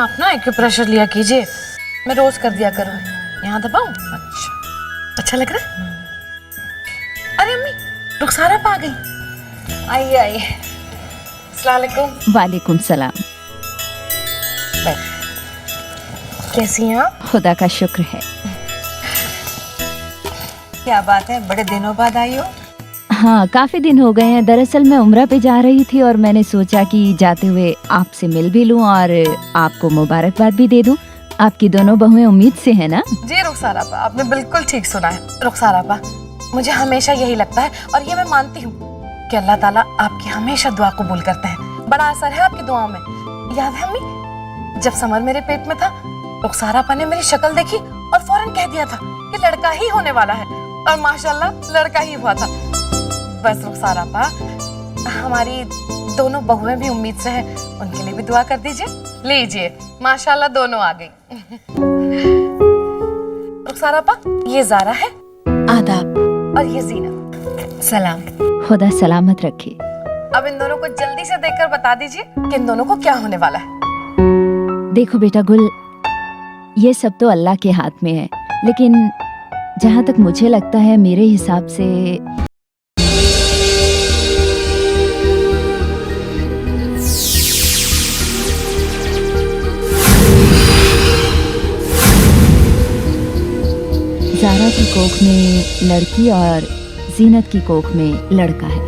आप ना एक्यूप्रेशर लिया कीजिए, मैं रोज कर दिया करूँ। यहाँ दबाऊं? अच्छा लग रहा है? अरे अम्मी, रुखसारा आ गई। आइए आइए। अस्सलाम वालेकुम। वालेकुम सलाम। कैसी हैं आप? खुदा का शुक्र है। क्या बात है, बड़े दिनों बाद आई हो? हाँ, काफी दिन हो गए हैं। दरअसल मैं उम्रा पे जा रही थी और मैंने सोचा कि जाते हुए आपसे मिल भी लूं और आपको मुबारकबाद भी दे दूं। आपकी दोनों बहुएं उम्मीद से हैं ना? जी रुखसारा आपा, आपने बिल्कुल ठीक सुना है। रुखसारा आपा, मुझे हमेशा यही लगता है और ये मैं मानती हूँ कि अल्लाह ताला आपकी हमेशा दुआ कबूल करते हैं। बड़ा असर है आपकी दुआओं में। याद है अम्मी, जब समर मेरे पेट में था, रुखसारा आपा ने मेरी शक्ल देखी और फौरन कह दिया था कि लड़का ही होने वाला है, और माशाल्लाह लड़का ही हुआ था। बस रुखसारा आपा, हमारी दोनों बहुएं भी उम्मीद से हैं, उनके लिए भी दुआ कर दीजिए। लीजिए, माशाल्लाह दोनों आ गई। रुखसारा आपा, ये ज़ारा है। आदाब। और ये ज़ीनत। सलाम। खुदा सलामत रखे। अब इन दोनों को जल्दी से देखकर बता दीजिए कि इन दोनों को क्या होने वाला है। देखो बेटा गुल, ये सब तो अल्लाह के हाथ में है, लेकिन जहाँ तक मुझे लगता है, मेरे हिसाब से ज़ारा की कोख में लड़की और ज़ीनत की कोख में लड़का है।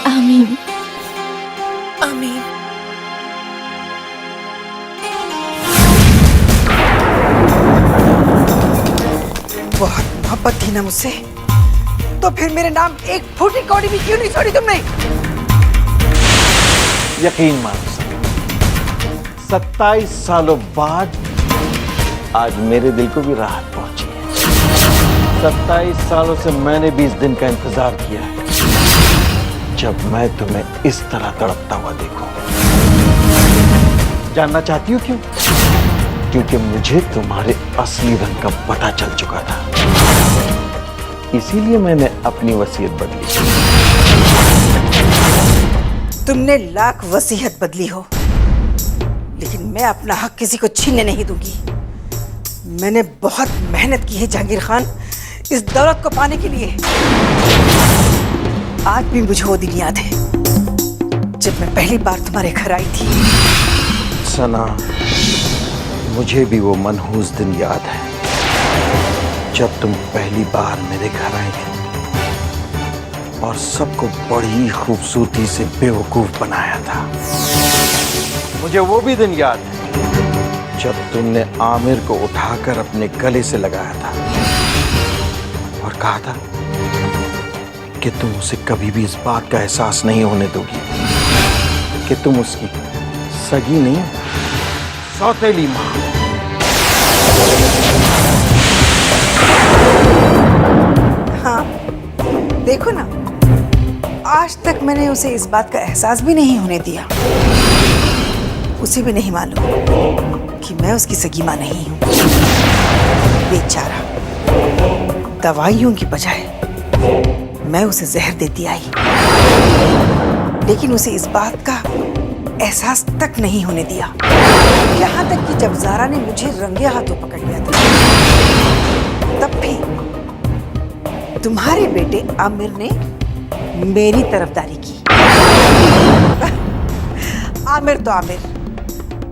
आमीन आमीन। बहुत मोहब्बत थी ना मुझसे, तो फिर मेरे नाम एक फूटी कौड़ी भी क्यों नहीं छोड़ी तुमने? यकीन मान, 27 सालों बाद आज मेरे दिल को भी राहत पहुंची है। 27 सालों से मैंने भी इस दिन का इंतजार किया है, जब मैं तुम्हें इस तरह तड़पता हुआ देखूं। जानना चाहती हो क्यों? क्योंकि मुझे तुम्हारे असली रंग का पता चल चुका था, इसीलिए मैंने अपनी वसीयत बदली। तुमने लाख वसीयत बदली हो, लेकिन मैं अपना हक किसी को छीनने नहीं दूंगी। मैंने बहुत मेहनत की है जहांगीर खान, इस दौलत को पाने के लिए। आज भी मुझे वो दिन याद है जब मैं पहली बार तुम्हारे घर आई थी। सना, मुझे भी वो मनहूस दिन याद है जब तुम पहली बार मेरे घर आई थी और सबको बड़ी खूबसूरती से बेवकूफ बनाया था। मुझे वो भी दिन याद है जब तुमने आमिर को उठाकर अपने गले से लगाया था और कहा था कि तुम उसे कभी भी इस बात का एहसास नहीं होने दोगी कि तुम उसकी सगी नहीं, सौतेली मां। हाँ, देखो ना, आज तक मैंने उसे इस बात का एहसास भी नहीं होने दिया। उसे भी नहीं मालूम कि मैं उसकी सगी मां नहीं हूं। बेचारा, दवाइयों की बजाय मैं उसे जहर देती आई, लेकिन उसे इस बात का एहसास तक नहीं होने दिया। यहाँ तक कि जब ज़ारा ने मुझे रंगे हाथों पकड़ लिया था, तब भी तुम्हारे बेटे आमिर ने मेरी तरफदारी की। आमिर तो आमिर,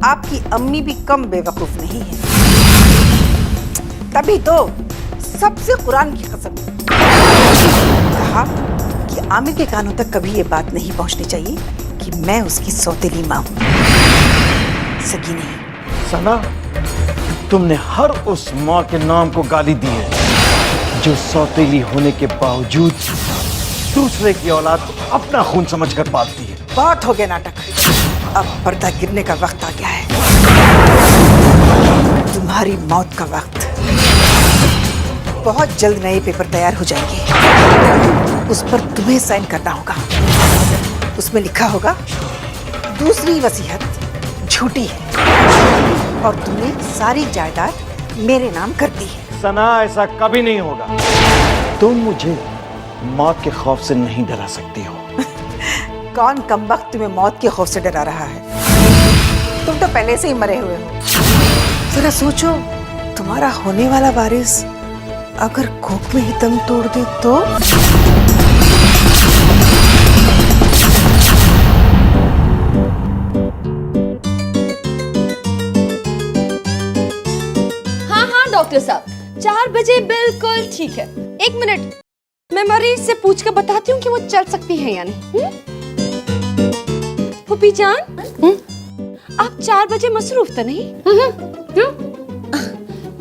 आपकी अम्मी भी कम बेवकूफ नहीं है। तभी तो सबसे कुरान की कसम कहा कि आमिर के कानों तक कभी ये बात नहीं पहुंचनी चाहिए कि मैं उसकी सौतेली मां हूं, सगी नहीं। सना, तुमने हर उस माँ के नाम को गाली दी है जो सौतेली होने के बावजूद दूसरे की औलाद को अपना खून समझकर पालती है। बहुत हो गया नाटक, अब पर्दा गिरने का वक्त आ गया है। तुम्हारी मौत का वक्त। बहुत जल्द नए पेपर तैयार हो जाएंगे, उस पर तुम्हें साइन करना होगा। उसमें लिखा होगा दूसरी वसीयत झूठी है और तुमने सारी जायदाद मेरे नाम कर दी है। सना, ऐसा कभी नहीं होगा। तुम मुझे मौत के खौफ से नहीं डरा सकती हो। कौन कमबख्त तुम्हें मौत के खौफ से डरा रहा है? तुम तो पहले से ही मरे हुए हो। जरा सोचो, तुम्हारा होने वाला वारिस अगर कोख में ही दम तोड़ दे तो? हाँ हाँ डॉक्टर साहब, 4 बजे बिल्कुल ठीक है। 1 मिनट, मैं मरीज से पूछ के बताती हूँ कि वो चल सकती है या नहीं। पुपी जान, आप 4 बजे मसरूफ तो नहीं?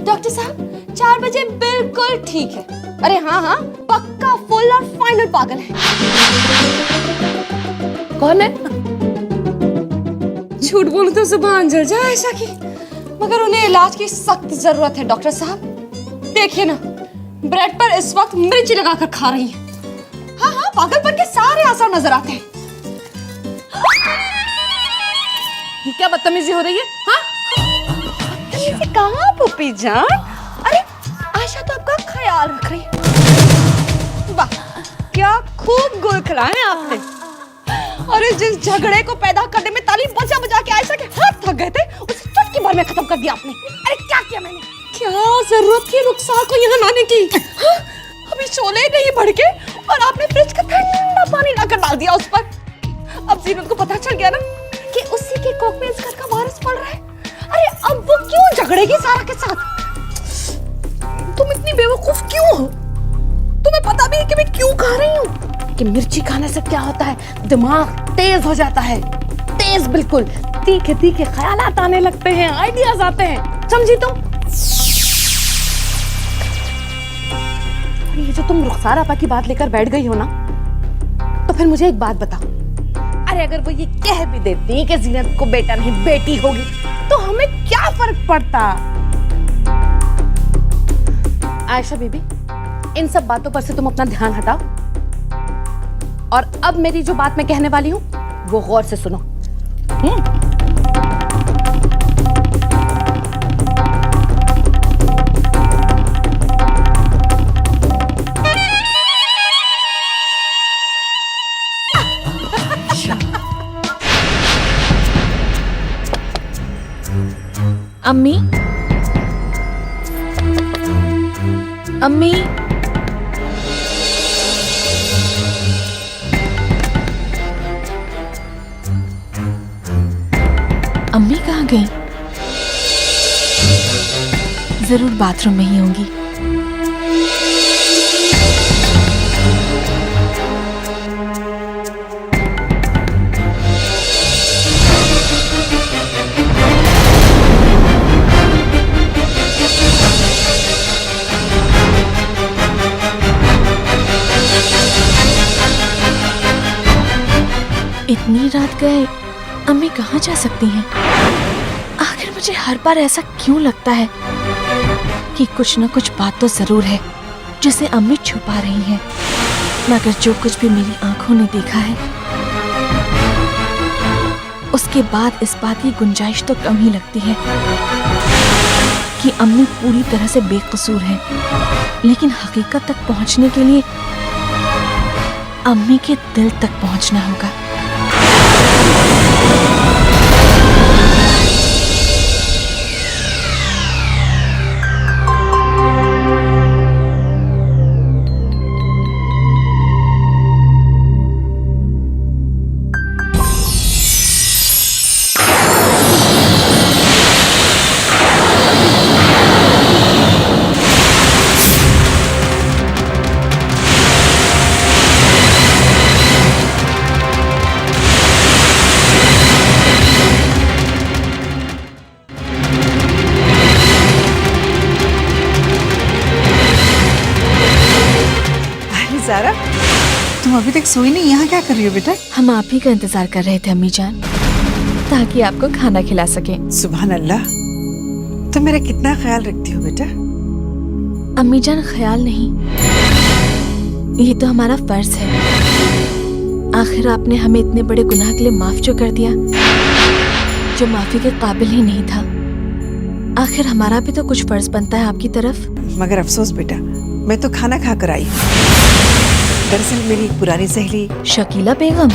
डॉक्टर साहब 4 बजे बिल्कुल ठीक है। अरे हाँ हाँ, पक्का फुल और फाइनल पागल है। कौन है? झूठ बोलूं तो जुबान जल जाए ऐसा की, मगर उन्हें इलाज की सख्त जरूरत है डॉक्टर साहब। देखिए ना, ब्रेड पर इस वक्त मिर्च लगाकर खा रही है। हाँ हाँ, पागलपन के सारे आसार नजर आते हैं। ये क्या बदतमीजी हो रही है? हाँ? बदतमीजी कहाँ पुप्पी जान? अरे आयशा तो आपका ख्याल रख रही है। वाह, क्या खूब गुल खिलाए आपने। और जिस झगड़े को पैदा करने में ताली बजा बजा के आयशा के हाथ थक गए थे, उसे चुटकी भर में खत्म कर दिया आपने। अरे क्या किया मैंने? क्या जरूरत थी रुखसार को यहाँ लाने की? हाँ? अभी शोले नहीं भड़के और आपने फ्रिज का ठंडा पानी लाकर डाल दिया उस पर। अब जीनत को पता चल गया ना कि उसी के कोख में इस घर का वारिस पड़ रहा है। अरे अब वो क्यों झगड़ेगी सारा के साथ? तुम इतनी बेवकूफ क्यों हो? तुम्हें पता भी है कि मैं क्यों खा रही हूँ? कि मिर्ची खाने से क्या होता है, दिमाग तेज हो जाता है। तेज बिल्कुल, तीखे तीखे ख्यालात आने लगते हैं, आइडियाज आते हैं, समझी तुम? ये जो तुम रुखसार आपा की बात लेकर बैठ गई हो ना, तो फिर मुझे एक बात बताओ। अरे अगर वो ये कह भी देती कि जीनत को बेटा नहीं बेटी होगी, तो हमें क्या फर्क पड़ता? आयशा बीबी, इन सब बातों पर से तुम अपना ध्यान हटाओ और अब मेरी जो बात मैं कहने वाली हूँ वो गौर से सुनो। अम्मी, अम्मी, अम्मी कहाँ गई? जरूर बाथरूम में ही होंगी। इतनी रात गए अम्मी कहाँ जा सकती हैं? आखिर मुझे हर बार ऐसा क्यों लगता है कि कुछ न कुछ बात तो जरूर है जिसे अम्मी छुपा रही हैं। मगर जो कुछ भी मेरी आंखों ने देखा है, उसके बाद इस बात की गुंजाइश तो कम ही लगती है कि अम्मी पूरी तरह से बेकसूर है। लेकिन हकीकत तक पहुंचने के लिए अम्मी के दिल तक पहुंचना होगा। ज़ारा, तुम अभी तक सोई नहीं, यहाँ क्या कर रही हो बेटा? हम आप ही का इंतजार कर रहे थे अम्मी जान, ताकि आपको खाना खिला सके। सुभान अल्लाह, तुम मेरा कितना ख्याल रखती हो बेटा। अम्मी जान, ख्याल नहीं, ये तो हमारा फर्ज है। आखिर आपने हमें इतने बड़े गुनाह के लिए माफ जो कर दिया, जो माफी के काबिल ही नहीं था। आखिर हमारा भी तो कुछ फर्ज बनता है आपकी तरफ। मगर अफसोस बेटा, मैं तो खाना खाकर आई हूँ। दरअसल मेरी एक पुरानी सहेली। शकीला बेगम?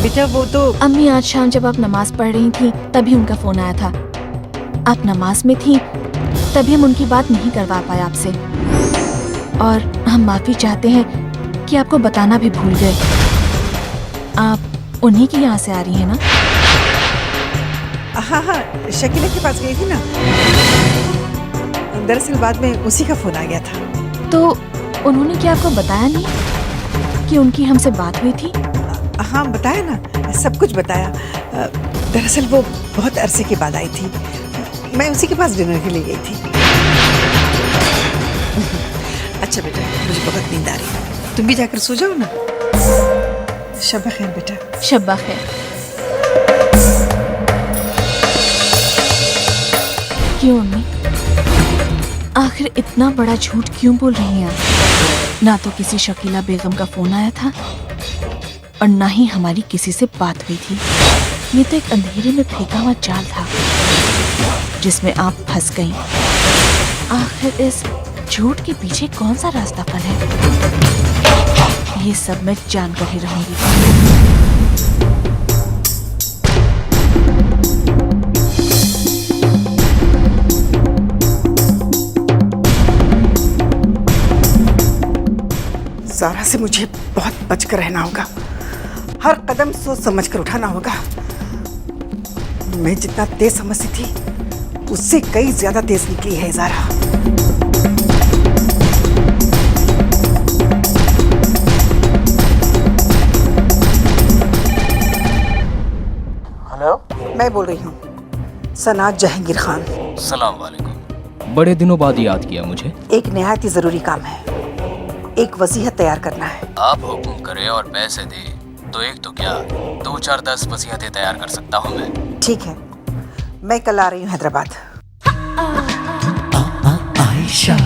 बेटा वो तो अम्मी, आज शाम जब आप नमाज पढ़ रही थी तभी उनका फोन आया था। आप नमाज में थी तभी हम उनकी बात नहीं करवा पाए आपसे, और हम माफी चाहते हैं कि आपको बताना भी भूल गए। आप उन्हीं के यहाँ से आ रही हैं ना? हाँ, शकीला के पास गई थी ना। दरअसल बाद में उसी का फोन आ गया था। तो उन्होंने क्या आपको बताया नहीं कि उनकी हमसे बात हुई थी? हाँ बताया ना, सब कुछ बताया। दरअसल वो बहुत अरसे के बाद आई थी, मैं उसी के पास डिनर के लिए गई थी। अच्छा बेटा, मुझे बहुत नींद आ रही है, तुम भी जाकर सो जाओ ना। शब्बा खैर बेटा। शब्बा खैर। क्यों अम्मी, आखिर इतना बड़ा झूठ क्यों बोल रही हैं आप? ना तो किसी शकीला बेगम का फोन आया था और ना ही हमारी किसी से बात हुई थी। ये तो एक अंधेरे में फेंका हुआ जाल था जिसमें आप फंस गईं। आखिर इस झूठ के पीछे कौन सा रास्ता फल है, ये सब मैं जानकर ही रहूंगी। ज़ारा से मुझे बहुत बचकर रहना होगा, हर कदम सोच समझ कर उठाना होगा। मैं जितना तेज समझती थी उससे कई ज्यादा तेज निकली है ज़ारा। हेलो, मैं बोल रही हूँ सना जहांगीर खान। सलाम वालेकुम। बड़े दिनों बाद याद किया मुझे। एक निहायत ही जरूरी काम है, एक वसीयत तैयार करना है। आप हुक्म करें और पैसे दे तो एक तो क्या 2-4-10 वसीयतें तैयार कर सकता हूँ मैं। ठीक है, मैं कल आ रही हूँ हैदराबाद। आयशा,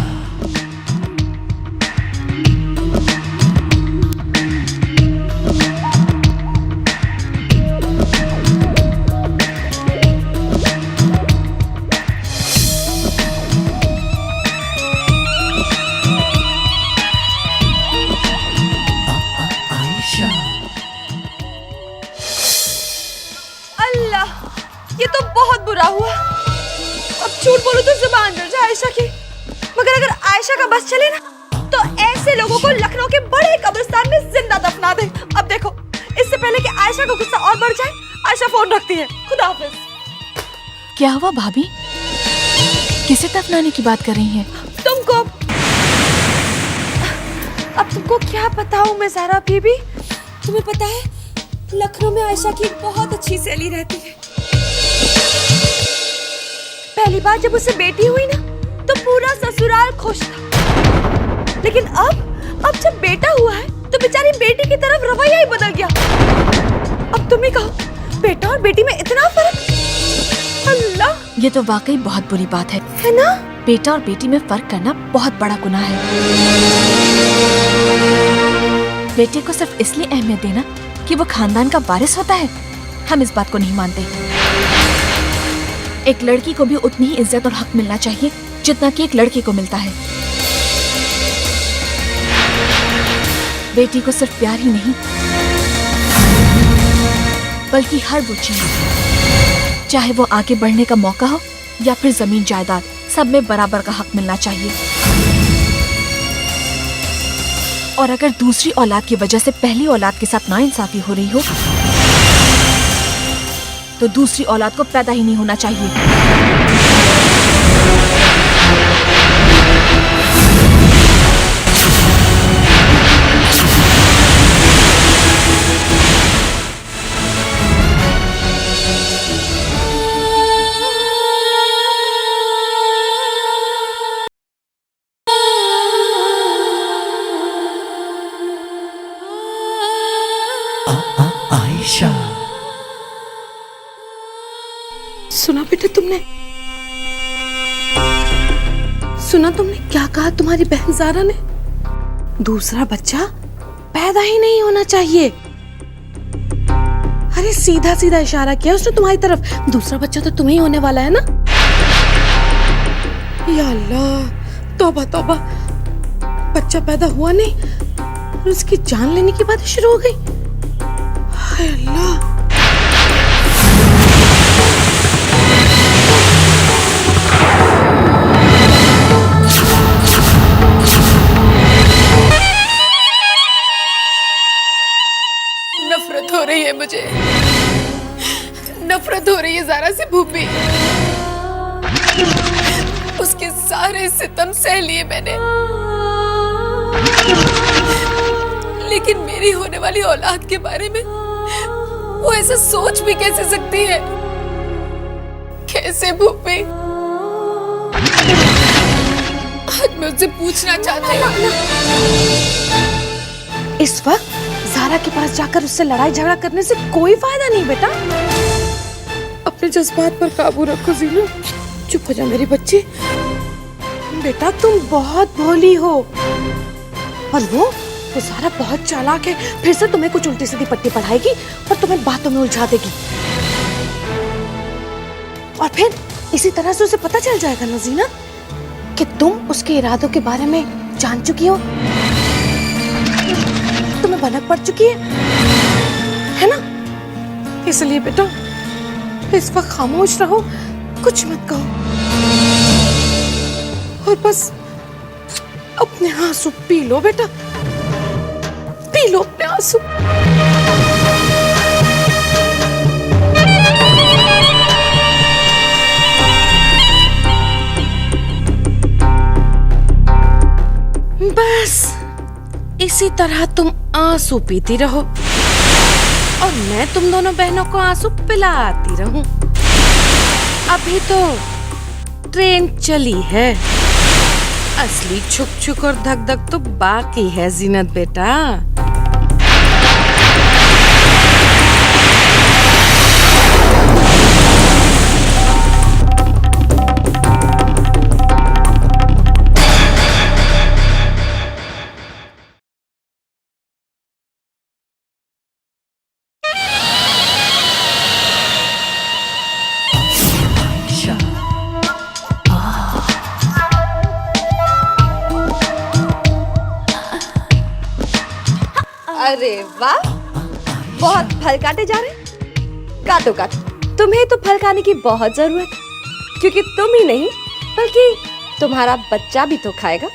अल्लाह, ये तो बहुत बुरा हुआ। अब झूठ बोलूं तो जुबान जल जाए आयशा की। मगर अगर आयशा का बस चले ना तो ऐसे लोगों को लखनऊ के बड़े कब्रिस्तान में जिंदा दफना दे। अब देखो, इससे पहले कि आयशा का गुस्सा और बढ़ जाए, आयशा फोन रखती है। खुदा हाफिज। क्या हुआ भाभी, किसे दफनाने की बात कर रही हैं? तुमको, अब तुमको क्या बताऊं मैं ज़ारा बीबी। तुम्हें पता है लखनऊ में आयशा की एक बहुत अच्छी सहेली रहती है। पहली बार जब उसे बेटी हुई ना तो पूरा ससुराल खुश था, लेकिन अब जब बेटा हुआ है तो बेचारी बेटी की तरफ रवैया ही बदल गया। अब तुम ही कहो, बेटा और बेटी में इतना फर्क। अल्लाह, ये तो वाकई बहुत बुरी बात है ना? बेटा और बेटी में फर्क करना बहुत बड़ा गुनाह है। बेटे को सिर्फ इसलिए अहमियत देना कि वो खानदान का वारिस होता है, हम इस बात को नहीं मानते। एक लड़की को भी उतनी ही इज्जत और हक मिलना चाहिए जितना कि एक लड़के को मिलता है। बेटी को सिर्फ प्यार ही नहीं बल्कि हर वो चीज, चाहे वो आगे बढ़ने का मौका हो या फिर जमीन जायदाद, सब में बराबर का हक मिलना चाहिए। और अगर दूसरी औलाद की वजह से पहली औलाद के साथ नाइंसाफी हो रही हो तो दूसरी औलाद को पैदा ही नहीं होना चाहिए। आयशा, सुना बेटा तुमने? सुना तुमने क्या कहा तुम्हारी बहन ज़ारा ने? दूसरा बच्चा पैदा ही नहीं होना चाहिए। अरे सीधा सीधा इशारा किया उसने तुम्हारी तरफ। दूसरा बच्चा तो तुम्हें ही होने वाला है ना? या अल्लाह, तौबा तौबा। बच्चा पैदा हुआ नहीं और उसकी जान लेने की बात शुरू हो गई। हाय अल्लाह। नफरत हो रही है मुझे, नफरत हो रही है ज़ारा से भूपी। उसके सारे सितम सह लिए मैंने, लेकिन मेरी होने वाली औलाद के बारे में वो ऐसा सोच भी कैसे सकती है? कैसे भूपी? आज मैं उससे पूछना चाहती हूँ। इस वक्त ज़ारा के पास जाकर उससे लड़ाई झगड़ा करने से कोई फायदा नहीं बेटा। अपने जज्बात पर काबू रखो जीनू। चुप हो जा मेरी बच्ची। बेटा तुम बहुत भोली हो और वो ज़ारा बहुत चालाक है। फिर से तुम्हें कुछ उल्टी सीधी पट्टी पढ़ाएगी और तुम्हें बातों में उलझा देगी और फिर इसी तरह से उसे पता चल जाएगा नजीना कि तुम उसके इरादों के बारे में जान चुकी हो, तुम्हें भनक पड़ चुकी है ना? इसलिए बेटा इस वक्त खामोश रहो, कुछ मत कहो और बस अपने आंसू पी लो बेटा, पी लो अपने आंसू। बस इसी तरह तुम आंसू पीती रहो और मैं तुम दोनों बहनों को आंसू पिलाती रहूं। अभी तो ट्रेन चली है, असली छुक छुक और धक धक तो बाकी है जीनत बेटा। अरे वाह, बहुत फल काटे जा रहे। काटो काटो, तुम्हें तो फल खाने की बहुत जरूरत है, क्योंकि तुम ही नहीं बल्कि तुम्हारा बच्चा भी तो खाएगा।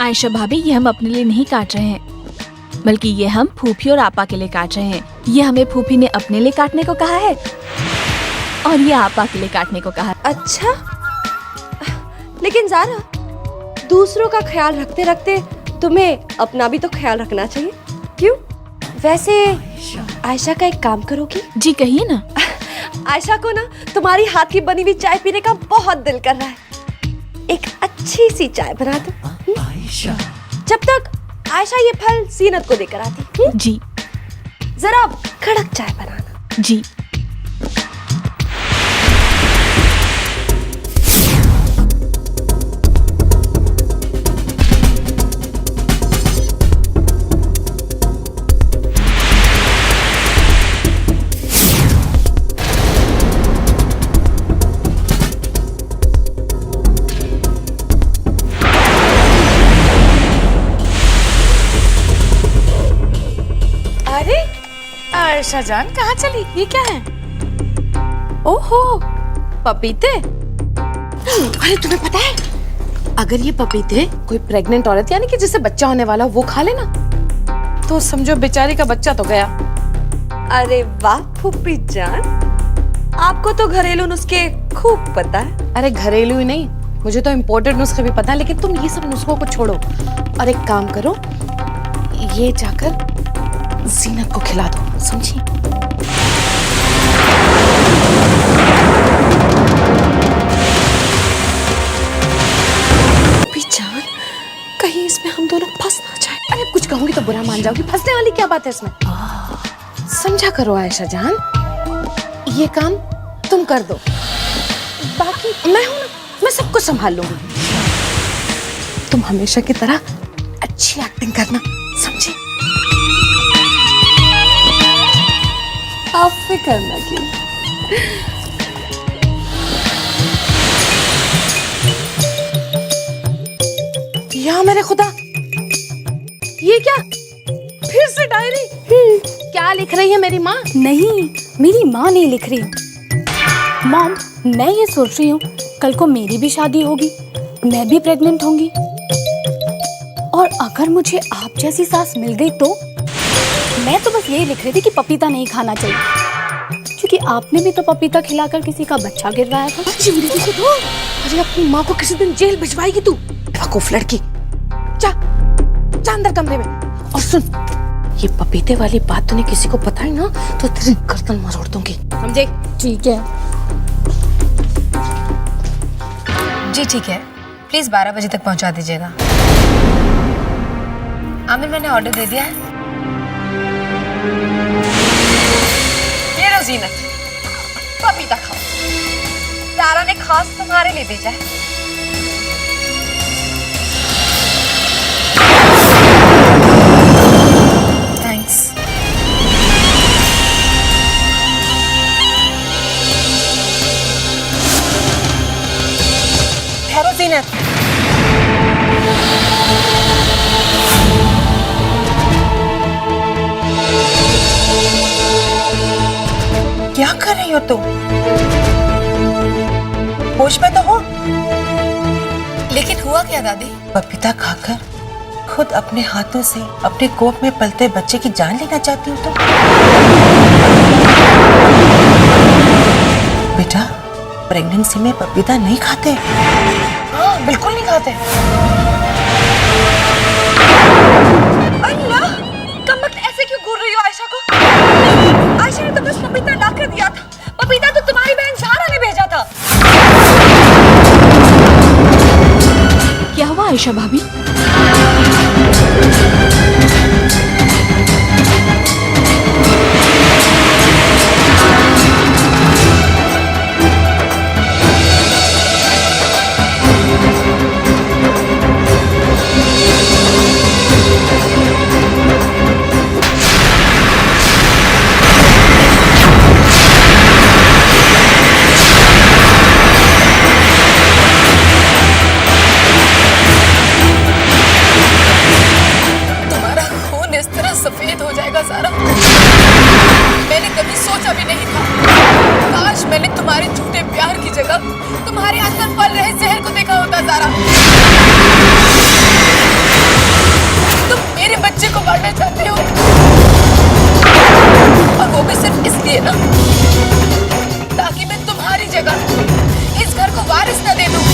आयशा भाभी, ये हम अपने लिए नहीं काट रहे हैं, बल्कि ये हम फूफी और आपा के लिए काट रहे हैं। ये हमें फूफी ने अपने लिए काटने को कहा है और ये आपा के लिए काटने को कहा है। अच्छा, लेकिन ज़ारा, दूसरों का ख्याल रखते रखते तुम्हें अपना भी तो ख्याल रखना चाहिए, क्यों? वैसे आयशा का एक काम करोगी? जी कहिए ना। आयशा को ना तुम्हारी हाथ की बनी हुई चाय पीने का बहुत दिल कर रहा है। एक अच्छी सी चाय बना दो। जब तक आयशा ये फल जीनत को देकर आती। जी। जरा कड़क चाय बनाना। जी। आयशा जान कहाँ चली? ये क्या है? ओहो, पपीते। अरे तुम्हें पता है, अगर ये पपीते कोई प्रेग्नेंट औरत यानी कि जिसे बच्चा होने वाला हो वो खा लेना तो समझो बेचारी का बच्चा तो गया। अरे वाह फूफी जान, आपको तो घरेलू नुस्खे खूब पता है। अरे घरेलू ही नहीं, मुझे तो इम्पोर्टेड नुस्खे भी पता है, लेकिन तुम ये सब नुस्खों को छोड़ो और एक काम करो, ये जाकर जीनत को खिला दो, समझी? जान, कहीं इसमें हम दोनों फंस ना जाए। अरे कुछ कहूंगी तो बुरा मान जाओगी, फंसने वाली क्या बात है इसमें? समझा करो आयशा जान, ये काम तुम कर दो, बाकी मैं हूं ना, मैं सब कुछ संभाल लूंगी। तुम हमेशा की तरह अच्छी एक्टिंग करना, समझी? आप फिक्र न कीजिए। या मेरे खुदा, ये क्या, फिर से डायरी? क्या लिख रही है मेरी माँ? नहीं, मेरी माँ नहीं लिख रही। मॉम, मैं ये सोच रही हूँ कल को मेरी भी शादी होगी, मैं भी प्रेग्नेंट होंगी, और अगर मुझे आप जैसी सास मिल गई तो? मैं तो बस यही लिख रही थी कि पपीता नहीं खाना चाहिए, क्योंकि आपने भी तो पपीता खिलाकर किसी का बच्चा गिरवाया था। अरे अपनी माँ को किसी दिन जेल भिजवाएगी तू, बेवकूफ लड़की। जा जा अंदर कमरे में। और सुन, ये पपीते वाली बात तूने किसी को बताई ना तो तेरी गर्दन मरोड़ दूंगी, समझे? ठीक है। जी ठीक है, प्लीज 12 बजे तक पहुंचा दीजिएगा। आमिर, मैंने ऑर्डर दे दिया है। ये लो जीनत, पपीता खाओ, तारा ने खास तुम्हारे लिए भेजा है। थैंक्स। ठहरो जीनत, क्या कर रही हो तुम? होश में तो हो? लेकिन हुआ क्या दादी? पपीता खाकर खुद अपने हाथों से अपने कोख में पलते बच्चे की जान लेना चाहती हो तुम? बेटा, प्रेगनेंसी में पपीता नहीं खाते। हाँ, बिल्कुल नहीं खाते। अल्लाह, कमबख्त ऐसे क्यों घूर रही हो आयशा को? आयशा ने तो बस पपीता ला कर दिया था। पपीता तो तुम्हारी बहन ज़ारा ने भेजा था। क्या हुआ आयशा भाभी? सफेद हो जाएगा ज़ारा, मैंने कभी सोचा भी नहीं था। काश मैंने तुम्हारे झूठे प्यार की जगह तुम्हारे अंदर पल रहे जहर को देखा होता ज़ारा। तुम मेरे बच्चे को मारना चाहते हो, और वो भी सिर्फ इसलिए ना ताकि मैं तुम्हारी जगह इस घर को वारिस न दे दूं,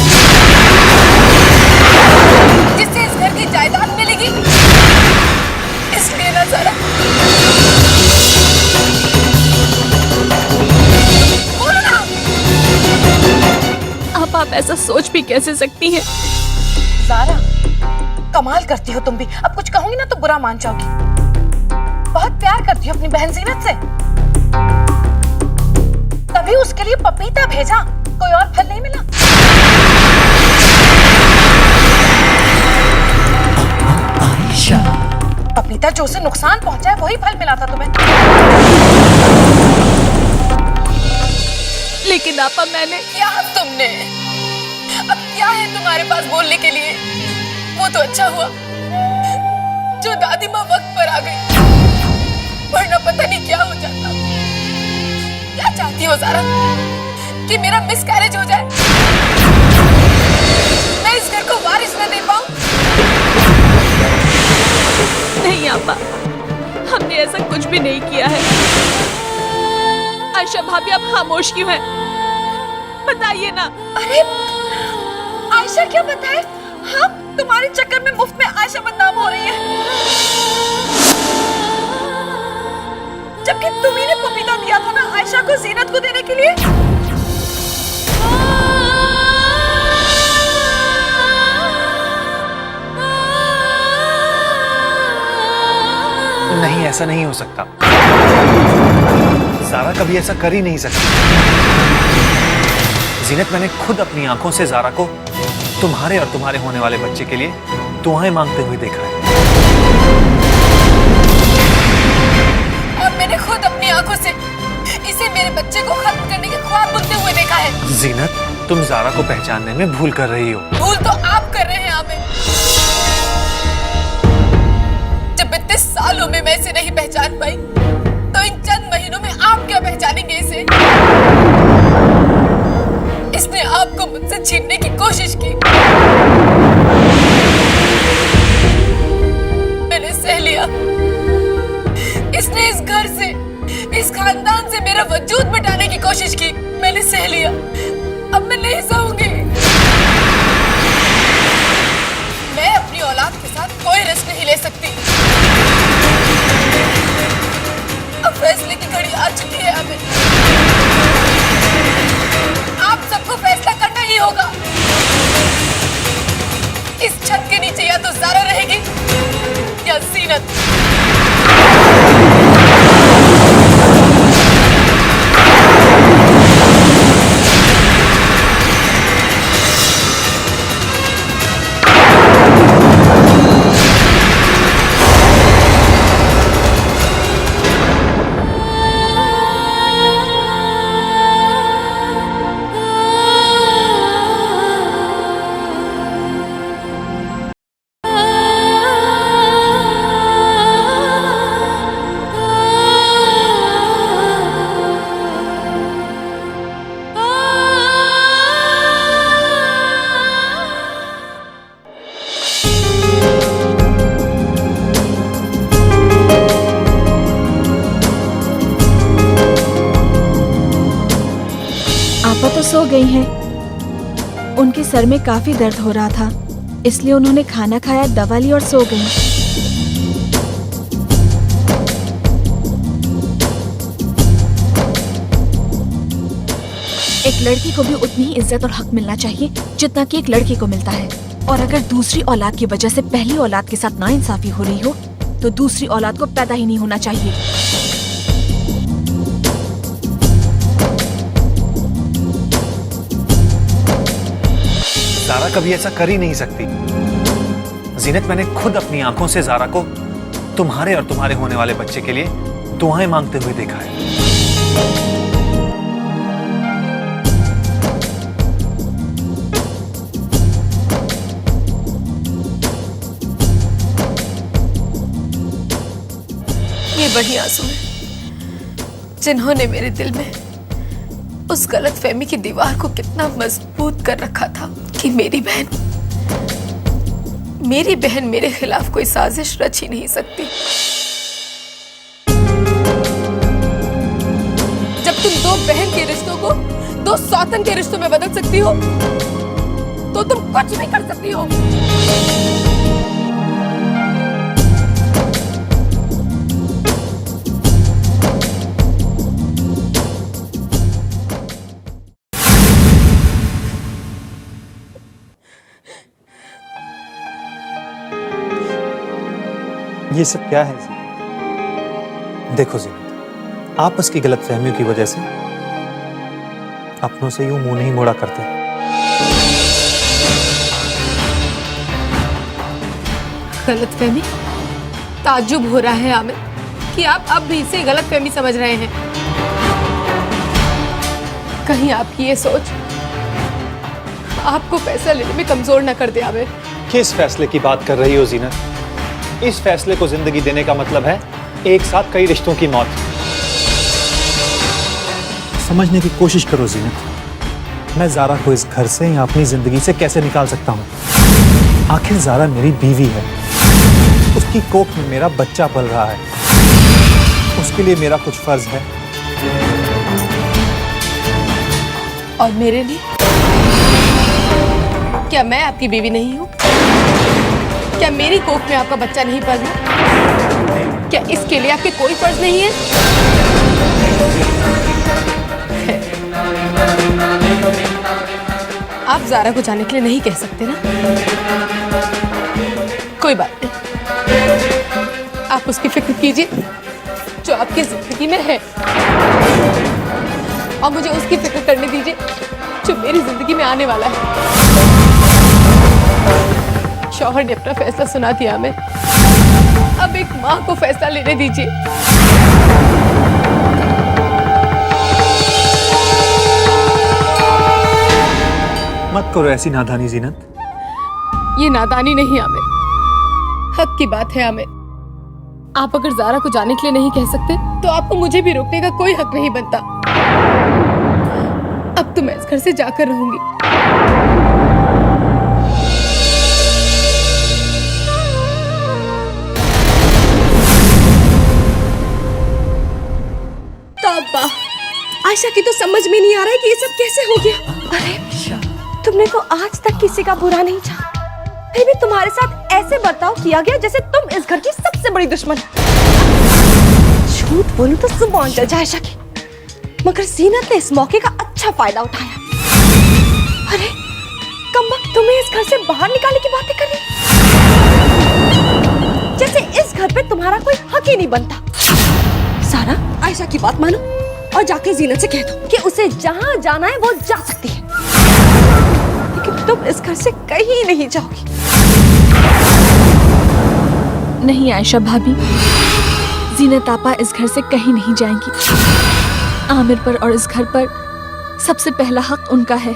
जिससे इस घर की जायदाद मिलेगी। इसलिए ना ज़ारा, बोलो ना। आप ऐसा सोच भी कैसे सकती हैं? ज़ारा, कमाल करती हो तुम भी। अब कुछ कहूंगी ना तो बुरा मान जाओगी। बहुत प्यार करती हो अपनी बहन जीनत से, तभी उसके लिए पपीता भेजा, कोई और फल नहीं मिला। आयशा, पपीता जो उसे नुकसान पहुंचाए वही फल मिला था तुम्हें। लेकिन आपा, मैंने क्या तुमने? अब क्या है तुम्हारे पास बोलने के लिए? वो तो अच्छा हुआ जो दादी माँ वक्त पर आ गई, वरना पता नहीं क्या हो जाता। क्या चाहती हो ज़ारा, कि मेरा मिसकैरेज हो जाए, मैं इस घर को वारिस न दे पाऊं? नहीं आपा, हमने ऐसा कुछ भी नहीं किया है। आयशा भाभी, आप खामोश क्यों हैं? बताइए ना। अरे आयशा क्या बताए? हाँ, तुम्हारे चक्कर में मुफ्त में आयशा बदनाम हो रही है, जबकि तुम्ही ने पपीता दिया था ना आयशा को जीनत को देने के लिए। नहीं, ऐसा नहीं हो सकता। ज़ारा कभी ऐसा कर ही नहीं सकती। जीनत, मैंने खुद अपनी आंखों से ज़ारा को तुम्हारे और तुम्हारे होने वाले बच्चे के लिए दुआएं मांगते हुए देखा है। और मैंने खुद अपनी आंखों से इसे मेरे बच्चे को खत्म करने के ख्वाब बुनते हुए देखा है। जीनत, तुम ज़ारा को पहचानने में भूल कर रही हो। भूल तो आप कर रहे हैं आमिर। सालों में मैं इसे नहीं पहचान पाई, तो इन चंद महीनों में आप क्या पहचानेंगे इसे? इसने आपको मुझसे छीनने की कोशिश की, मैंने सह लिया। इसने इस घर से, इस खानदान से मेरा वजूद मिटाने की कोशिश की, मैंने सह लिया। अब मैं नहीं सहूंगी। मैं अपनी औलाद के साथ कोई रिस्क नहीं ले सकती। अब फैसले की घड़ी आ चुकी है। हमें आप सबको फैसला करना ही होगा। इस छत के नीचे या तो ज़ारा रहेगी या ज़ीनत। आपा तो सो गई हैं। उनके सर में काफी दर्द हो रहा था, इसलिए उन्होंने खाना खाया, दवा ली और सो गई। एक लड़की को भी उतनी ही इज्जत और हक मिलना चाहिए जितना कि एक लड़के को मिलता है। और अगर दूसरी औलाद की वजह से पहली औलाद के साथ नाइंसाफी हो रही हो, तो दूसरी औलाद को पैदा ही नहीं होना चाहिए। ज़ारा कभी ऐसा कर ही नहीं सकती। जीनत, मैंने खुद अपनी आंखों से ज़ारा को तुम्हारे और तुम्हारे होने वाले बच्चे के लिए दुआएं मांगते हुए देखा है। ये वही आंसू हैं जिन्होंने मेरे दिल में उस गलतफहमी की दीवार को कितना मजबूत कर रखा था कि मेरी बहन मेरे खिलाफ कोई साजिश रच ही नहीं सकती। जब तुम दो बहन के रिश्तों को दो सौतन के रिश्तों में बदल सकती हो, तो तुम कुछ भी कर सकती हो। ये सब क्या है जीनत? देखो जीनत, आपस की गलतफहमियों की वजह से अपनों से यूं मुंह नहीं मोड़ा करते। गलतफहमी? ताज्जुब हो रहा है आमिर कि आप अब भी इसे गलतफहमी समझ रहे हैं। कहीं आपकी ये सोच आपको फैसला लेने में कमजोर न कर दे आमिर। किस फैसले की बात कर रही हो जीनत? इस फैसले को जिंदगी देने का मतलब है एक साथ कई रिश्तों की मौत। समझने की कोशिश करो जीनत, मैं ज़ारा को इस घर से या अपनी जिंदगी से कैसे निकाल सकता हूँ। आखिर ज़ारा मेरी बीवी है, उसकी कोख में मेरा बच्चा पल रहा है, उसके लिए मेरा कुछ फर्ज है। और मेरे लिए? क्या मैं आपकी बीवी नहीं हूँ? क्या मेरी कोख में आपका बच्चा नहीं पल रहा? क्या इसके लिए आपके कोई फर्ज नहीं है? आप ज़ारा को जाने के लिए नहीं कह सकते ना? कोई बात नहीं, आप उसकी फिक्र कीजिए जो आपकी जिंदगी में है, और मुझे उसकी फिक्र करने दीजिए जो मेरी जिंदगी में आने वाला है। शौहर ने अपना फैसला सुना दिया हमें, अब एक माँ को फैसला लेने दीजिए। मत करो ऐसी नादानी जीनत। ये नादानी नहीं आमिर, हक की बात है आमिर। आप अगर ज़ारा को जाने के लिए नहीं कह सकते तो आपको मुझे भी रोकने का कोई हक नहीं बनता। अब तो मैं इस घर से जाकर रहूंगी। तौबा, आयशा की तो समझ में नहीं आ रहा है कि ये सब कैसे हो गया। अरे तुमने तो आज तक किसी का बुरा नहीं चाहा, फिर भी तुम्हारे साथ ऐसे बर्ताव किया गया जैसे तुम इस घर की सबसे बड़ी दुश्मन। झूठ बोलूं तो जुबान चल जाए आयशा की, मगर जीनत ने इस मौके का अच्छा फायदा उठाया। अरे कमबख्त तुम्हें इस घर से बाहर निकालने की बातें कर रही, जैसे इस घर पे तुम्हारा कोई हक ही नहीं बनता। सारा, आयशा की बात मानो और जाके जीनत से कह दो कि उसे जहां जाना है वो जा सकती है, लेकिन तुम इस घर से कहीं नहीं जाओगी। नहीं आयशा भाभी, जीनत आपा इस घर से कहीं नहीं जाएंगी। आमिर पर और इस घर पर सबसे पहला हक उनका है।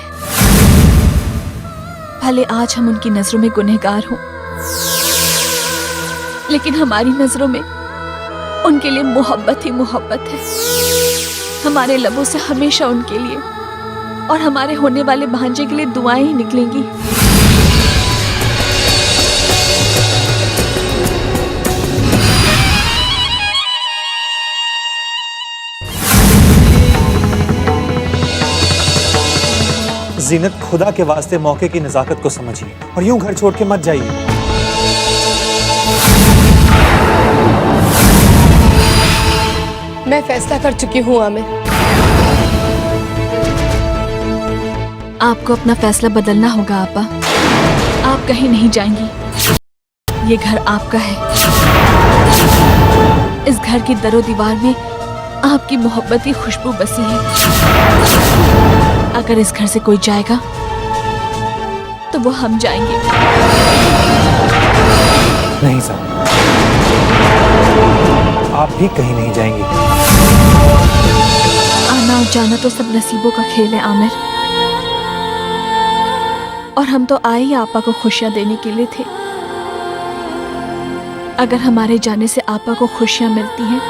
भले आज हम उनकी नजरों में गुनहगार हों, लेकिन हमारी नजरों में उनके लिए मोहब्बत ही मोहब्बत है। हमारे लबों से हमेशा उनके लिए और हमारे होने वाले भांजे के लिए दुआएं ही निकलेंगी। जीनत, खुदा के वास्ते मौके की नजाकत को समझिए और यूं घर छोड़ के मत जाइए। मैं फैसला कर चुकी हूँ आमिर। आपको अपना फैसला बदलना होगा आपा। आप कहीं नहीं जाएंगी। ये घर आपका है। इस घर की दरो दीवार में आपकी मोहब्बत की खुशबू बसी है। अगर इस घर से कोई जाएगा तो वो हम जाएंगे। नहीं साहब, आप भी कहीं नहीं जाएंगी। आना और जाना तो सब नसीबों का खेल है आमिर, और हम तो आए ही आपा को खुशियां देने के लिए थे। अगर हमारे जाने से आपा को खुशियां मिलती हैं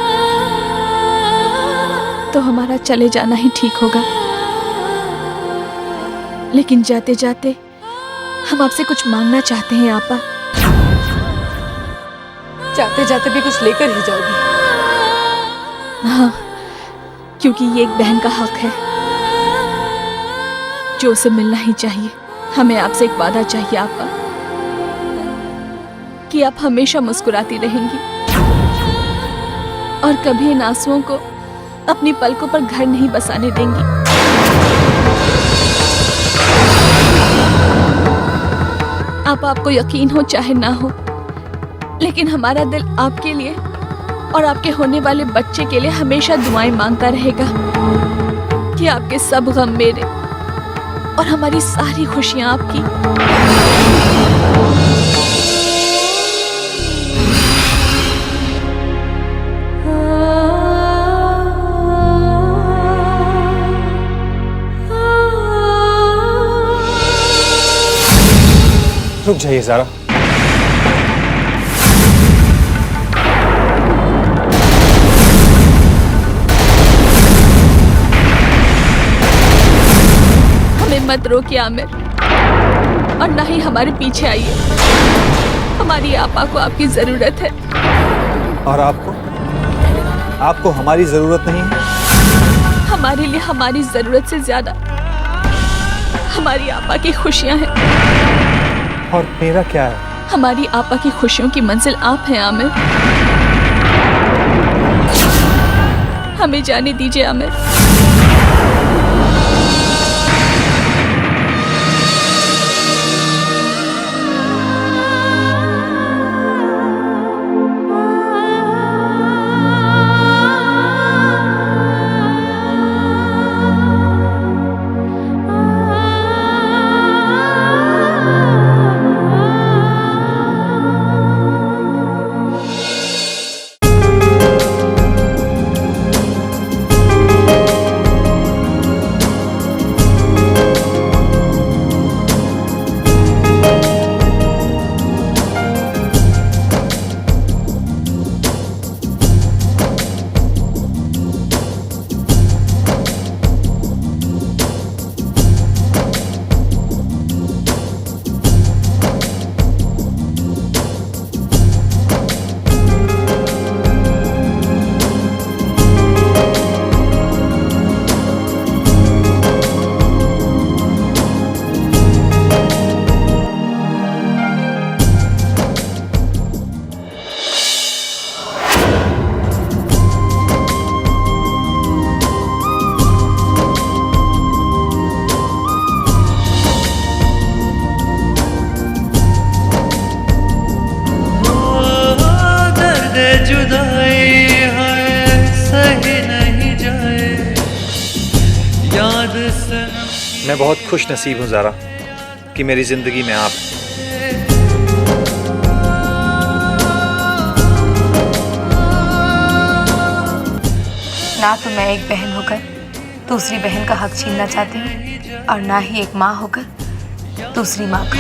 तो हमारा चले जाना ही ठीक होगा। लेकिन जाते जाते हम आपसे कुछ मांगना चाहते हैं आपा। जाते जाते भी कुछ लेकर ही जाओगी? हाँ, क्योंकि ये एक बहन का हक है जो उसे मिलना ही चाहिए। हमें आपसे एक वादा चाहिए आपा, कि आप हमेशा मुस्कुराती रहेंगी और कभी इन आंसुओं को अपनी पलकों पर घर नहीं बसाने देंगी। आपको यकीन हो चाहे ना हो, लेकिन हमारा दिल आपके लिए और आपके होने वाले बच्चे के लिए हमेशा दुआएं मांगता रहेगा कि आपके सब गम मेरे और हमारी सारी खुशियां आपकी। रुक जाइए ज़ारा। हमें मत रोकिए आमिर, और ना ही हमारे पीछे आइए। हमारी आपा को आपकी जरूरत है। और आपको हमारी जरूरत नहीं है। हमारे लिए हमारी जरूरत से ज्यादा हमारी आपा की खुशियां हैं। और मेरा क्या है? हमारी आपा की खुशियों की मंजिल आप हैं आमिर। हमें जाने दीजिए आमिर। मैं बहुत खुश नसीब हूँ ज़ारा कि मेरी ज़िंदगी में आप हैं। ना तो मैं एक बहन होकर दूसरी बहन का हक छीनना चाहती हूँ और ना ही एक माँ होकर दूसरी माँ का।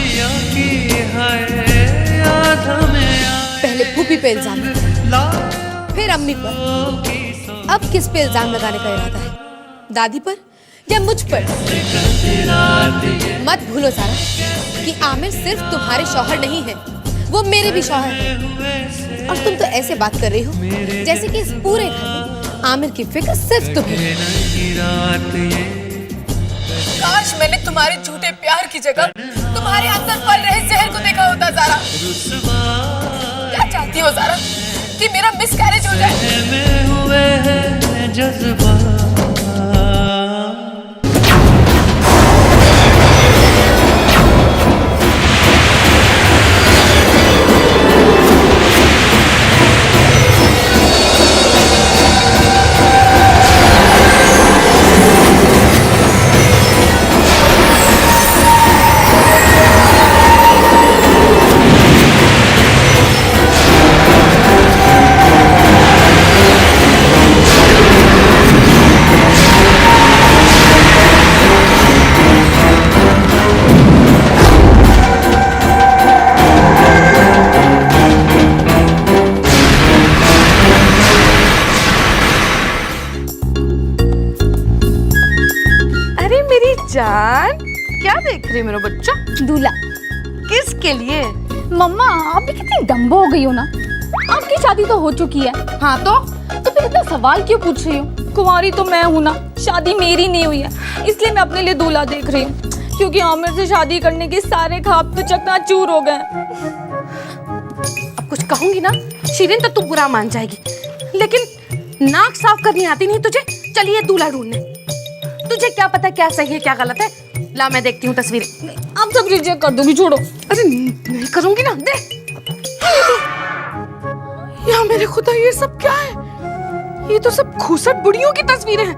पहले फूफी पे इल्जाम लगाया, फिर अम्मी पर, अब किस पे इल्जाम लगाने का इरादा है? दादी पर या मुझ पर? मत भूलो सारा कि आमिर सिर्फ तुम्हारे शौहर नहीं है, वो मेरे भी शौहर हैं। और तुम तो ऐसे बात कर रही हो जैसे कि इस पूरे घर में आमिर की फिक्र सिर्फ तुम्हें। काश मैंने तुम्हारे झूठे प्यार की जगह तुम्हारे अंदर पल रहे जहर को देखा होता ज़ारा। क्या चाहती हो ज़ारा कि मेरा मिसकैरेज हो जाए? जान, क्या देख रही है मेरा बच्चा? दूल्हा। किसके लिए? मम्मा आप भी कितनी डम्बो हो गई हो ना। आपकी शादी तो हो चुकी है। हाँ तो फिर इतना सवाल क्यों पूछ रही हो? कुंवारी तो मैं हूँ ना, शादी मेरी नहीं हुई है, इसलिए मैं अपने लिए दूल्हा देख रही हूँ। क्योंकि आमिर से शादी करने के सारे ख्वाब तो चकनाचूर हो गए। अब कुछ कहूंगी ना शीरिन तो तू बुरा मान जाएगी, लेकिन नाक साफ करनी आती नहीं तुझे। चलिए दूल्हा ढूंढने। तुझे क्या पता क्या सही है क्या गलत है? ला मैं देखती हूँ तस्वीरें। आप सब रिजेक्ट कर दोगी, छोड़ो। अरे नहीं करूंगी ना, दे। या मेरे खुदा, ये सब क्या है? ये तो सब खूसट बुढ़ियों की तस्वीरें हैं।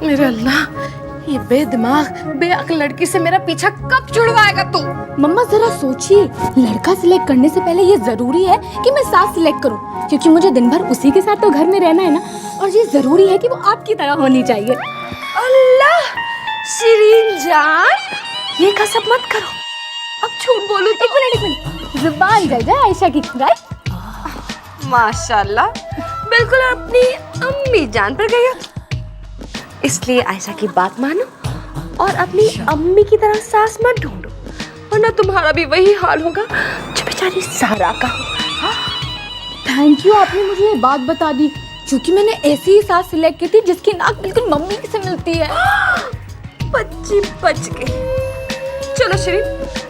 मेरे अल्लाह, ये बेदिमाग बेअक्ल लड़की से मेरा पीछा कब छुड़वाएगा तू? मम्मा जरा सोचिए, लड़का सिलेक्ट करने से पहले ये जरूरी है कि मैं सास सिलेक्ट करूं, क्योंकि मुझे दिन भर उसी के साथ तो घर में रहना है ना। और ये जरूरी है कि वो आपकी तरह होनी चाहिए। अल्लाह, शिरीन जान, ये कसम मत करो। अब झूठ बोलूं तो? एक मिनट, जुबान जल जाए आयशा की, राइट? माशाल्लाह, बिल्कुल अपनी अम्मी जान पर गई हो। इसलिए आयशा की बात मानो और अपनी अम्मी की तरह सास मत ढूंढो, वरना तुम्हारा भी वही हाल होगा जो बेचारी सारा का। थैंक यू, आपने मुझे ये बात बता दी, क्योंकि मैंने ऐसी ही सास सिलेक्ट की थी जिसकी नाक बिल्कुल मम्मी से मिलती है। बच्ची बच गई। चलो शिरीन,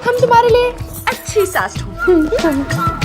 हम तुम्हारे लिए अच्छी सास ढूंढते हैं।